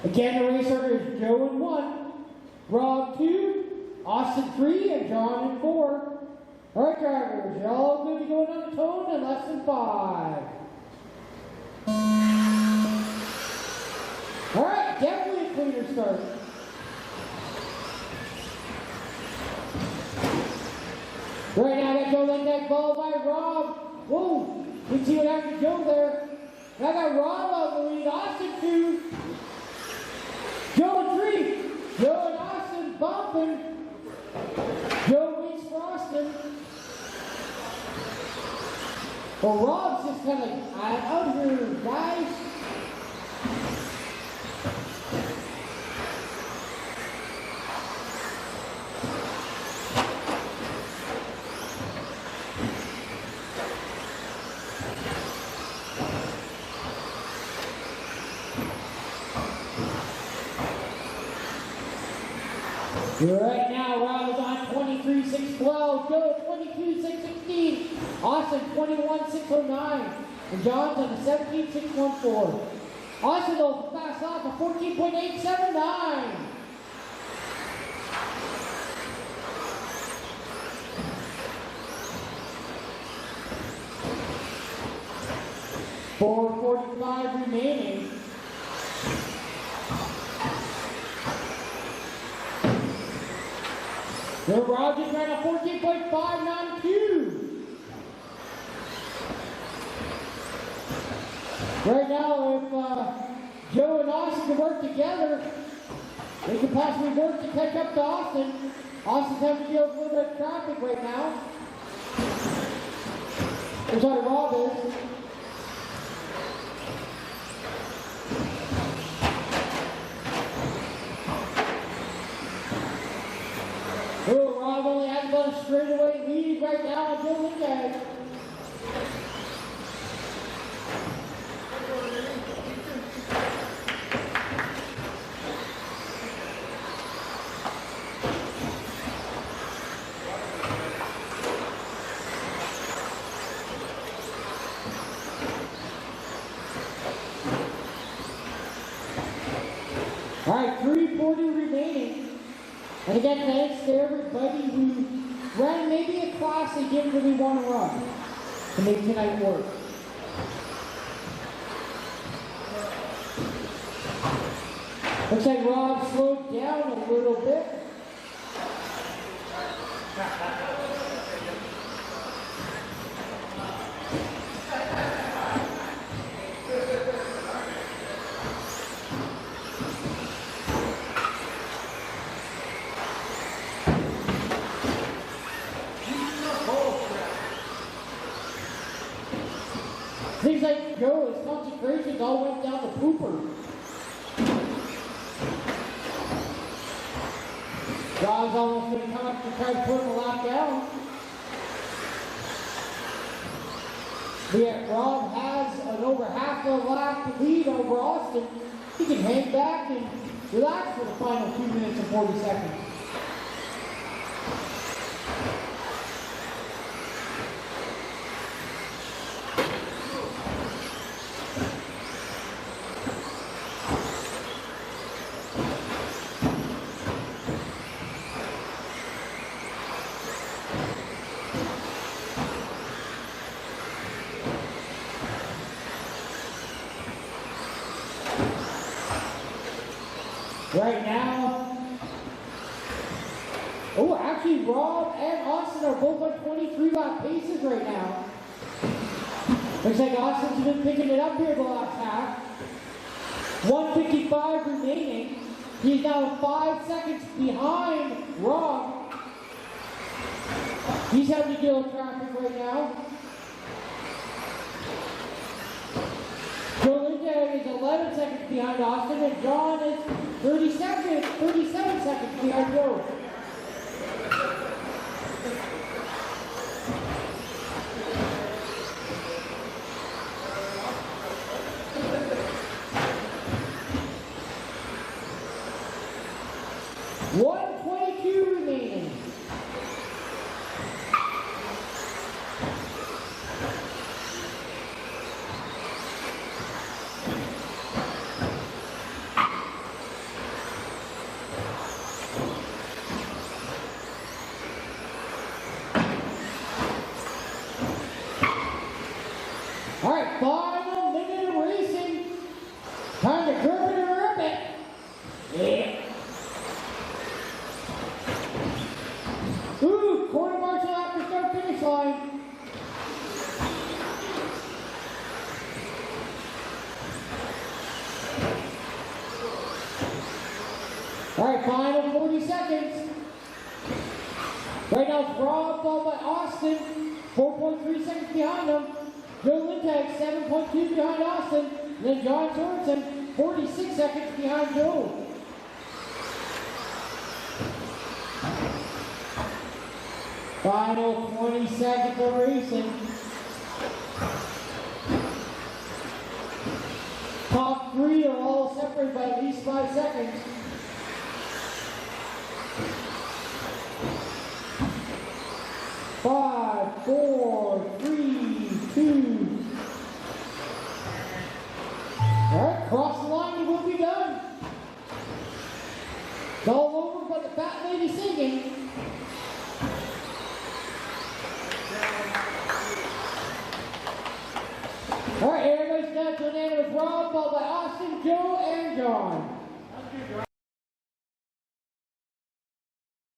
Again, the race order is Joe in 1, Rob 2, Austin 3, and John in 4. All right, drivers, you're all good to go on the tone in less than 5. All right, definitely a cleaner start. Right now, I got Joe Lendeck followed by Rob. Whoa, we can see what happened to Joe there. Now I got Rob on the lead, Austin 2, Joe 3, Joe and Austin bumping. Joe beats Froston. Well, Rob's just kind of like, out here, guys. Right now, Rob is on 23.612, Joe 22.616, Austin 21.609, and John's on the 17.614. Austin though fast off a 14.879. .445 remaining. The Rob just ran a 14.592. Right now, if Joe and Austin can work together, they can possibly work to catch up to Austin. Austin's having to deal with a little bit of traffic right now. That's what Rob is. Oh, Rob only has about a straightaway lead right now on Joe Lendeck. All right, 3:40 remaining. And again, thanks to everybody who ran maybe a class they didn't really want to run to make tonight work. Looks like Rob slowed down a little bit. Seems like Joe, his concentrations all went down the pooper. Rob's almost going to come up to try to put him a lap down. But yet Rob has an over half a lap lead over Austin. He can hang back and relax for the final 2 minutes and 40 seconds. Right now, oh, actually, Rob and Austin are both on 23-lap paces right now. Looks like Austin's been picking it up here the last half. 1:55 remaining. He's now 5 seconds behind Rob. He's having to deal with traffic right now. Joe Lendeck is 11 seconds behind Austin, and John is 37 seconds behind Joe. .122 remaining. All right, final 40 seconds. Right now it's Rob, followed by Austin, 4.3 seconds behind him. Joe Lintag, 7.2 behind Austin. And then John Sorensen, 46 seconds behind Joe. Final 20 seconds of racing. Top three are all separated by at least 5 seconds. Five, four, three, two. All right, cross the line, you will be done. It's all over but the fat lady singing. All right, everybody's done to an end with Rob, followed by Austin, Joe, and John.